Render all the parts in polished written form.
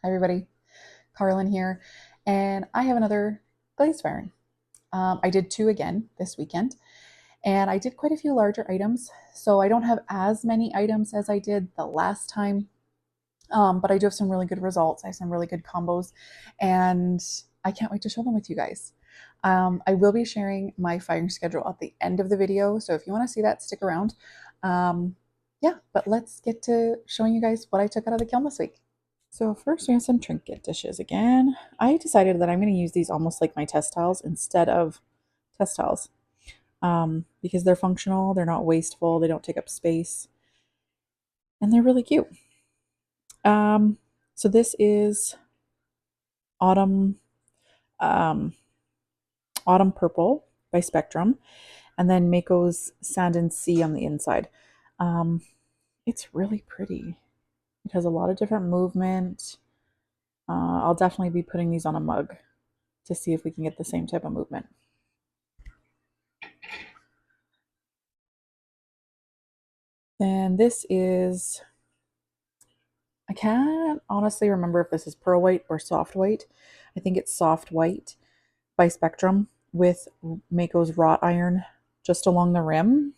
Hi everybody, Carlin here, and I have another glaze firing. I did two again this weekend, and I did quite a few larger items, so I don't have as many items as I did the last time, but I do have some really good results. I have some really good combos, and I can't wait to show them with you guys. I will be sharing my firing schedule at the end of the video, so if you want to see that, stick around. Yeah, but let's get to showing you guys what I took out of the kiln this week. So first we have some Trinket dishes again. I decided that I'm going to use these almost like my test tiles instead of test tiles because they're functional, they're not wasteful, they don't take up space, and they're really cute. Um, so this is Autumn um, Autumn Purple by Spectrum, and then Mako's Sand and Sea on the inside. Um, it's really pretty. It has a lot of different movement. I'll definitely be putting these on a mug to see if we can get the same type of movement. Then this is, I can't honestly remember if this is pearl white or soft white. I think it's soft white by Spectrum with Mako's wrought iron just along the rim.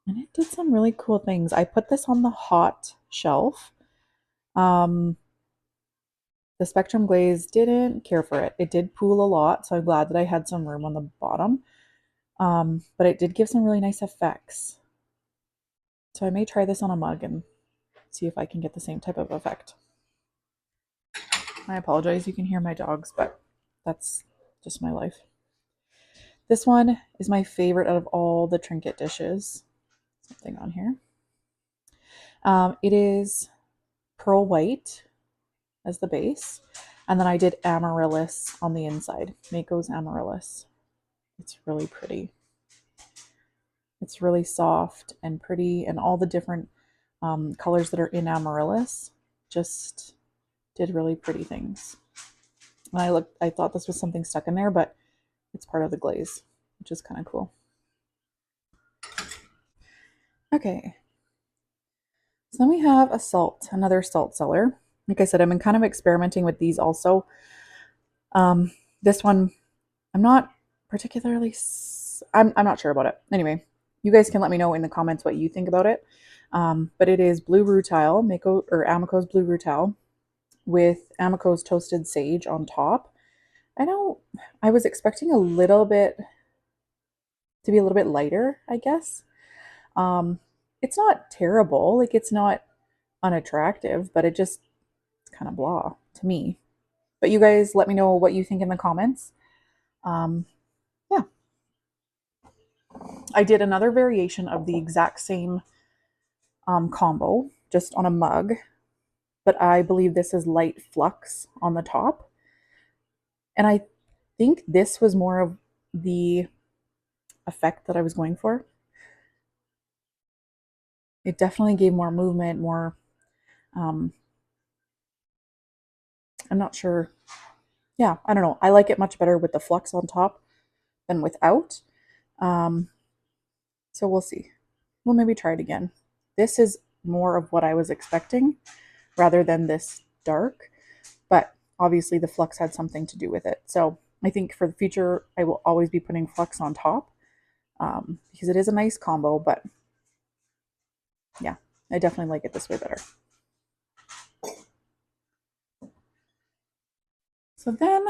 And it did some really cool things. I put this on the hot shelf. Um, the Spectrum glaze didn't care for it. It did pool a lot, so I'm glad that I had some room on the bottom. But it did give some really nice effects. So I may try this on a mug and see if I can get the same type of effect. I apologize, you can hear my dogs, but that's just my life. This one is my favorite out of all the Trinket dishes. Something on here. It is pearl white as the base, and then I did amaryllis on the inside. Mako's amaryllis. It's really pretty. It's really soft and pretty, and all the different colors that are in amaryllis just did really pretty things. And I thought this was something stuck in there, but it's part of the glaze, which is kind of cool. Okay, so then we have another salt cellar. Like I said, I've been kind of experimenting with these also. This one, I'm not particularly, I'm not sure about it. Anyway, you guys can let me know in the comments what you think about it. But it is blue rutile, Amaco's blue rutile with Amaco's toasted sage on top. I was expecting to be a little bit lighter, I guess. Um, it's not terrible, like it's not unattractive, but it's kind of blah to me. But you guys let me know what you think in the comments. Um, yeah, I did another variation of the exact same combo, just on a mug, but I believe this is light flux on the top. And I think this was more of the effect that I was going for. It definitely gave more movement, more, um, I'm not sure. Yeah, I don't know. I like it much better with the flux on top than without. Um, so we'll see. We'll maybe try it again. This is more of what I was expecting rather than this dark, but obviously the flux had something to do with it. So I think for the future, I will always be putting flux on top because it is a nice combo, but yeah, I definitely like it this way better. So then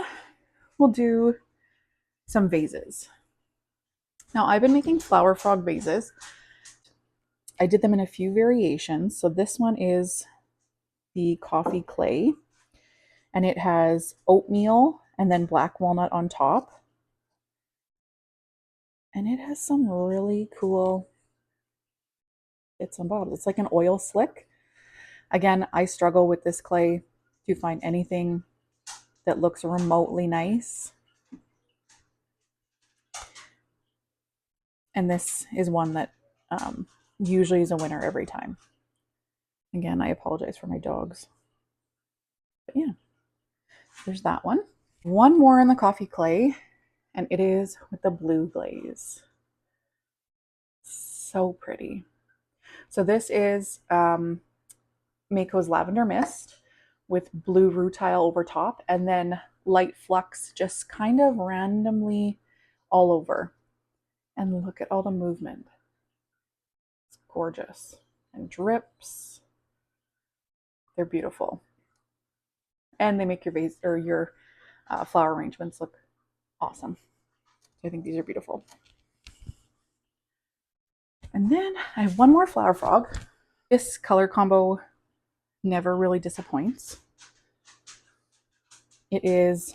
we'll do some vases. Now I've been making flower frog vases. I did them in a few variations. So this one is the coffee clay, and it has oatmeal and then black walnut on top. And it has some really cool bits and bobs. It's like an oil slick. Again, I struggle with this clay to find anything that looks remotely nice. And this is one that usually is a winner every time. Again, I apologize for my dogs. But yeah, there's that one. One more in the coffee clay, and it is with the blue glaze. So pretty. So this is Mako's Lavender Mist with blue rutile over top, and then light flux just kind of randomly all over. And look at all the movement. It's gorgeous. And drips. They're beautiful. And they make your vase or your flower arrangements look awesome. I think these are beautiful. And then I have one more flower frog. This color combo never really disappoints. It is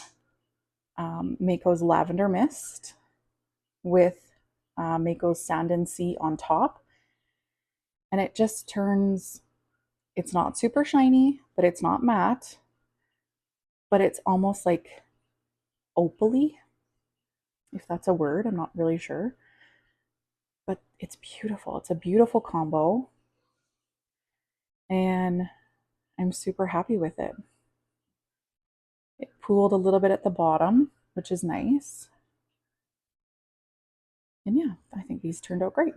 Mako's Lavender Mist with Mako's Sand and Sea on top. And it just turns, it's not super shiny, but it's not matte, but it's almost like opaly, if that's a word. I'm not really sure. But it's beautiful. It's a beautiful combo. And I'm super happy with it. It pooled a little bit at the bottom, which is nice. And yeah, I think these turned out great.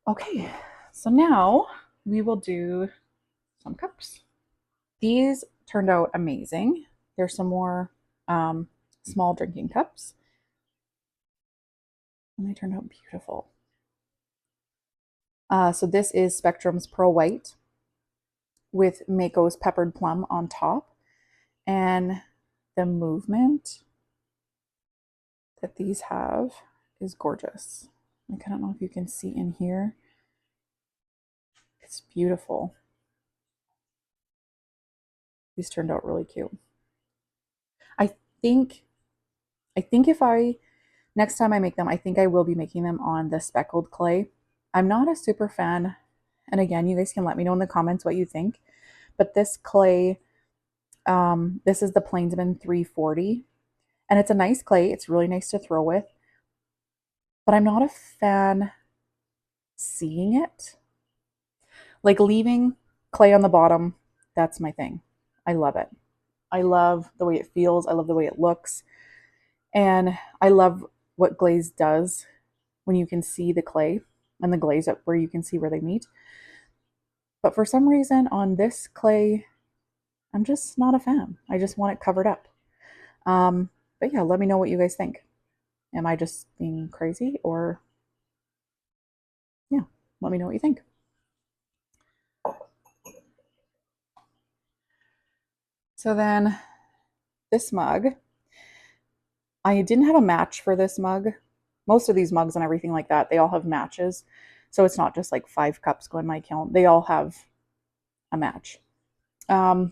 Okay, so now we will do some cups. These turned out amazing. There's some more small drinking cups. And they turned out beautiful. So this is Spectrum's Pearl White with Mako's Peppered Plum on top. And the movement that these have is gorgeous. Like, I don't know if you can see in here. It's beautiful. These turned out really cute. I think if next time I make them, I think I will be making them on the speckled clay. I'm not a super fan, and again, you guys can let me know in the comments what you think, but this clay, this is the Plainsman 340, and it's a nice clay. It's really nice to throw with, but I'm not a fan seeing it. Like leaving clay on the bottom, that's my thing. I love it. I love the way it feels. I love the way it looks. And I love what Glaze does when you can see the clay and the glaze up where you can see where they meet. But for some reason on this clay, I'm just not a fan. I just want it covered up. But yeah, let me know what you guys think. Am I just being crazy, or yeah, let me know what you think. So then this mug, I didn't have a match for this mug. Most of these mugs and everything like that, they all have matches. So it's not just like 5 cups go in my kiln. They all have a match. But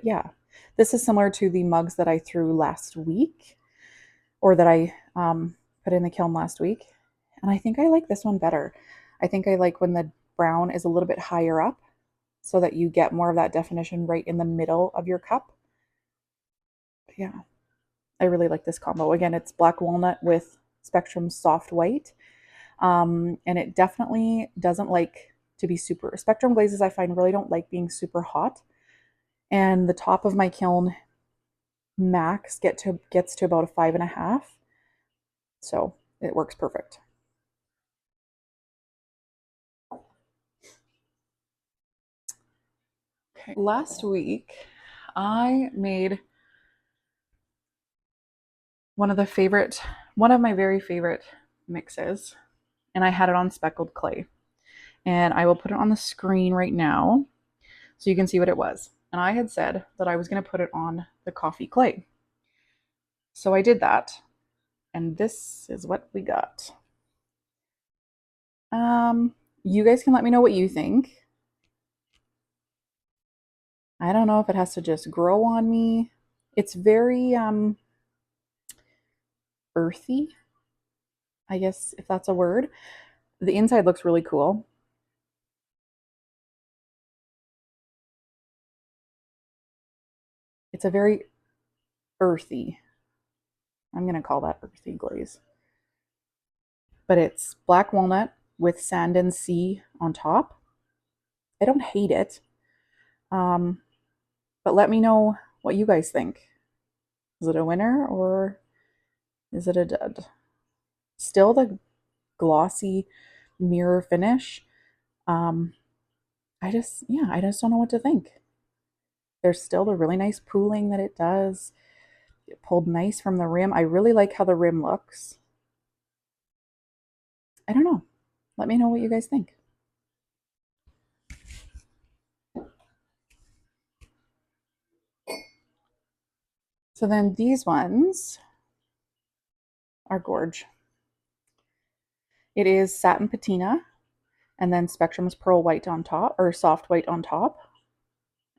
yeah, this is similar to the mugs that I threw last week, or that I put in the kiln last week. And I think I like this one better. I think I like when the brown is a little bit higher up so that you get more of that definition right in the middle of your cup. But yeah, I really like this combo. Again, it's black walnut with Spectrum soft white. And it definitely doesn't like to be super, Spectrum glazes I find really don't like being super hot. And the top of my kiln max gets to about a 5.5. So it works perfect. Okay. Last week, I made one of my very favorite mixes, and I had it on speckled clay. And I will put it on the screen right now so you can see what it was. And I had said that I was going to put it on the coffee clay. So I did that, and this is what we got. You guys can let me know what you think. I don't know if it has to just grow on me. It's very earthy, I guess, if that's a word. The inside looks really cool. It's a very earthy, I'm going to call that earthy glaze. But it's black walnut with sand and sea on top. I don't hate it. But let me know what you guys think. Is it a winner or is it a dud? Still the glossy mirror finish. Um, I just don't know what to think. There's still the really nice pooling that it does. It pulled nice from the rim. I really like how the rim looks. I don't know. Let me know what you guys think. So then these ones are gorge. It is satin patina and then Spectrum's pearl white on top, or soft white on top.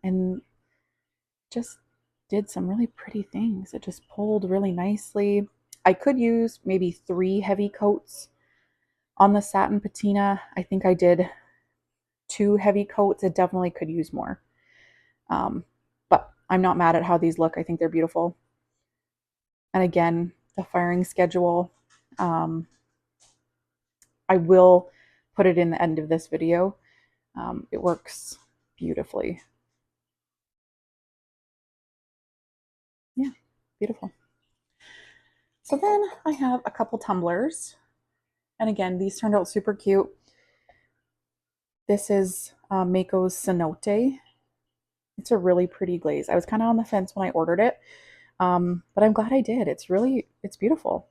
And just did some really pretty things. It just pulled really nicely. I could use maybe 3 heavy coats on the satin patina. I think I did 2 heavy coats. It definitely could use more. But I'm not mad at how these look. I think they're beautiful. And again, the firing schedule, I will put it in the end of this video. It works beautifully. Yeah, beautiful. So then I have a couple tumblers. And again, these turned out super cute. This is Mako's Cenote. It's a really pretty glaze. I was kind of on the fence when I ordered it, but I'm glad I did. It's beautiful.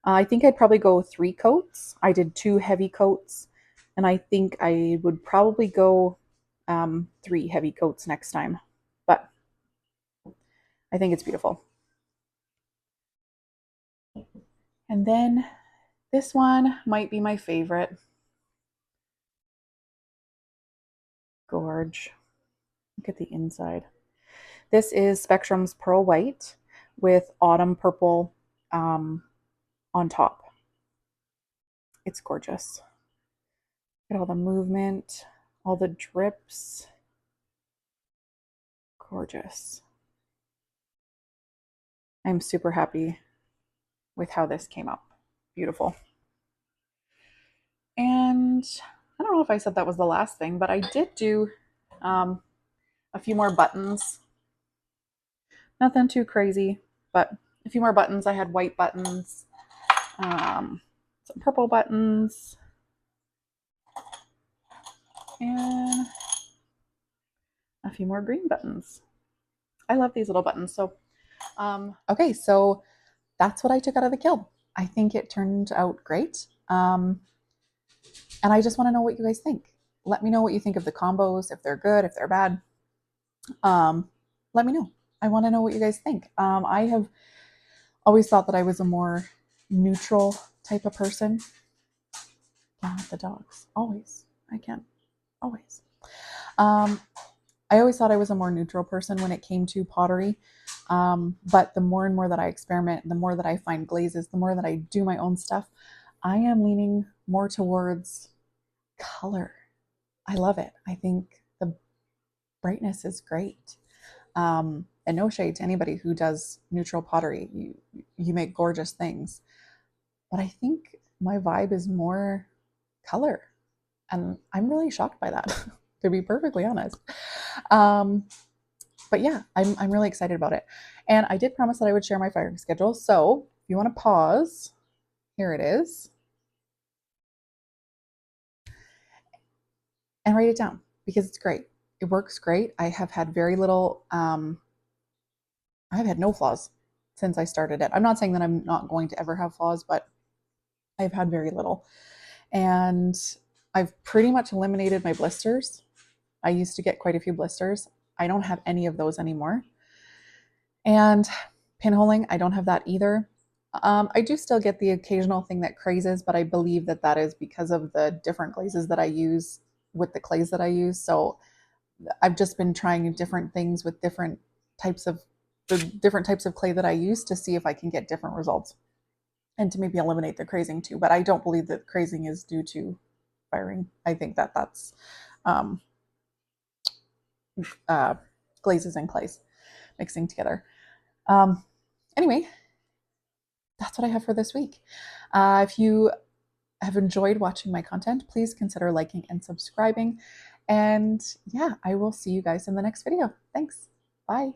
I think I'd probably go 3 coats. I did 2 heavy coats, and I think I would probably go 3 heavy coats next time. But I think it's beautiful. And then this one might be my favorite. Gorge. Look at the inside. This is Spectrum's Pearl White with Autumn Purple on top. It's gorgeous. Look at all the movement, all the drips. Gorgeous. I'm super happy with how this came up. Beautiful. And I don't know if I said that was the last thing, but I did do a few more buttons. Nothing too crazy, but a few more buttons. I had white buttons, some purple buttons, and a few more green buttons. I love these little buttons. So, okay, so that's what I took out of the kiln. I think it turned out great. And I just want to know what you guys think. Let me know what you think of the combos, if they're good, if they're bad. Let me know. I want to know what you guys think. I have always thought that I was a more neutral type of person. Down with the dogs. Always. I can. Always. I always thought I was a more neutral person when it came to pottery. But the more and more that I experiment, the more that I find glazes, the more that I do my own stuff, I am leaning more towards color. I love it. I think the brightness is great. And no shade to anybody who does neutral pottery. You make gorgeous things. But I think my vibe is more color. And I'm really shocked by that, to be perfectly honest. But yeah, I'm really excited about it. And I did promise that I would share my firing schedule. So if you want to pause, here it is. And write it down because it's great. It works great. I have had very little, I've had no flaws since I started it. I'm not saying that I'm not going to ever have flaws, but I've had very little. And I've pretty much eliminated my blisters. I used to get quite a few blisters. I don't have any of those anymore. And pinholing, I don't have that either. I do still get the occasional thing that crazes, but I believe that that is because of the different glazes that I use with the clays that I use. So I've just been trying different things with different types of clay that I use to see if I can get different results and to maybe eliminate the crazing too. But I don't believe that crazing is due to firing. I think that that's glazes and clays mixing together. Anyway, that's what I have for this week. If you have enjoyed watching my content, please consider liking and subscribing. And yeah, I will see you guys in the next video. Thanks. Bye.